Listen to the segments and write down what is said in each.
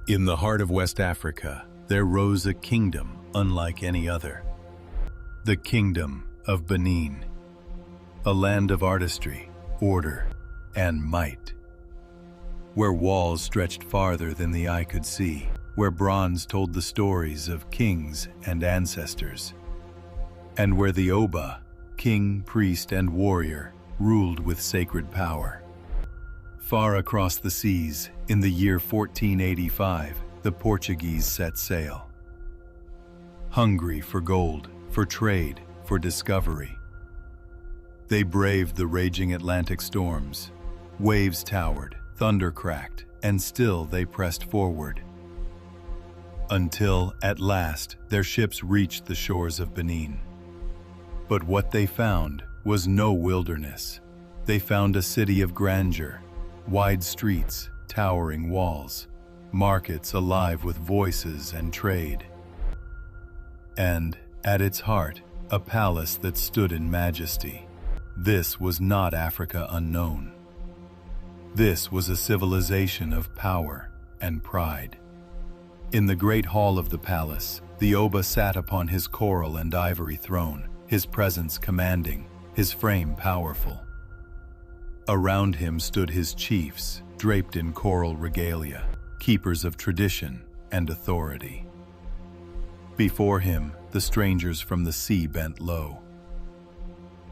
In the heart of West Africa, there rose a kingdom unlike any other. The Kingdom of Benin, a land of artistry, order, and might. Where walls stretched farther than the eye could see, where bronze told the stories of kings and ancestors, and where the Oba, king, priest, and warrior, ruled with sacred power. Far across the seas, in the year 1485, the Portuguese set sail. Hungry for gold, for trade, for discovery. They braved the raging Atlantic storms. Waves towered, thunder cracked, and still they pressed forward. Until, at last, their ships reached the shores of Benin. But what they found was no wilderness. They found a city of grandeur, wide streets, towering walls, markets alive with voices and trade. And, at its heart, a palace that stood in majesty. This was not Africa unknown. This was a civilization of power and pride. In the great hall of the palace, the Oba sat upon his coral and ivory throne, his presence commanding, his frame powerful. Around him stood his chiefs, draped in coral regalia, keepers of tradition and authority. Before him, the strangers from the sea bent low.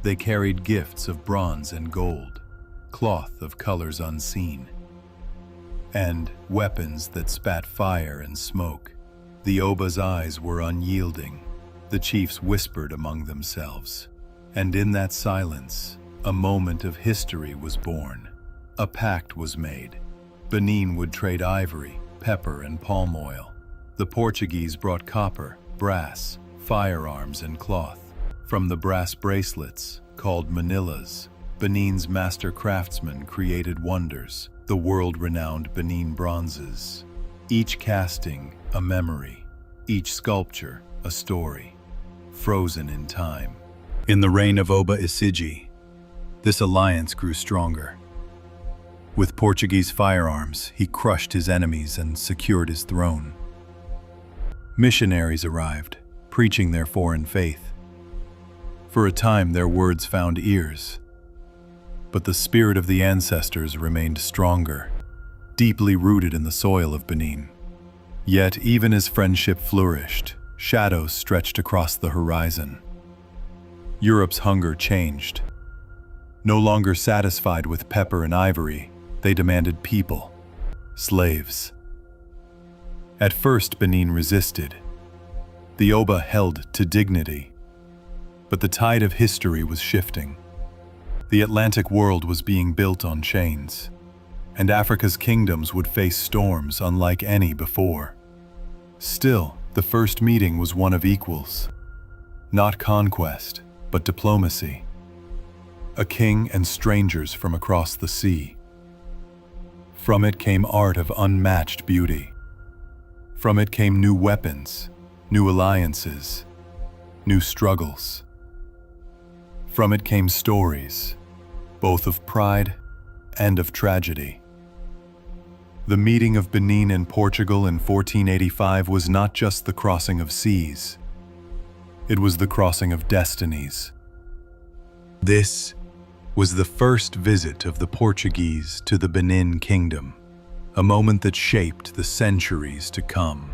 They carried gifts of bronze and gold, cloth of colors unseen, and weapons that spat fire and smoke. The Oba's eyes were unyielding. The chiefs whispered among themselves, and in that silence, a moment of history was born. A pact was made. Benin would trade ivory, pepper, and palm oil. The Portuguese brought copper, brass, firearms, and cloth. From the brass bracelets, called manillas, Benin's master craftsmen created wonders, the world-renowned Benin bronzes. Each casting, a memory. Each sculpture, a story, frozen in time. In the reign of Oba Ozolua, this alliance grew stronger. With Portuguese firearms, he crushed his enemies and secured his throne. Missionaries arrived, preaching their foreign faith. For a time, their words found ears. But the spirit of the ancestors remained stronger, deeply rooted in the soil of Benin. Yet, even as friendship flourished, shadows stretched across the horizon. Europe's hunger changed. No longer satisfied with pepper and ivory, they demanded people, slaves. At first, Benin resisted. The Oba held to dignity. But the tide of history was shifting. The Atlantic world was being built on chains, and Africa's kingdoms would face storms unlike any before. Still, the first meeting was one of equals. Not conquest, but diplomacy. A king and strangers from across the sea. From it came art of unmatched beauty. From it came new weapons, new alliances, new struggles. From it came stories, both of pride and of tragedy. The meeting of Benin and Portugal in 1485 was not just the crossing of seas. It was the crossing of destinies. This was the first visit of the Portuguese to the Benin Kingdom, a moment that shaped the centuries to come.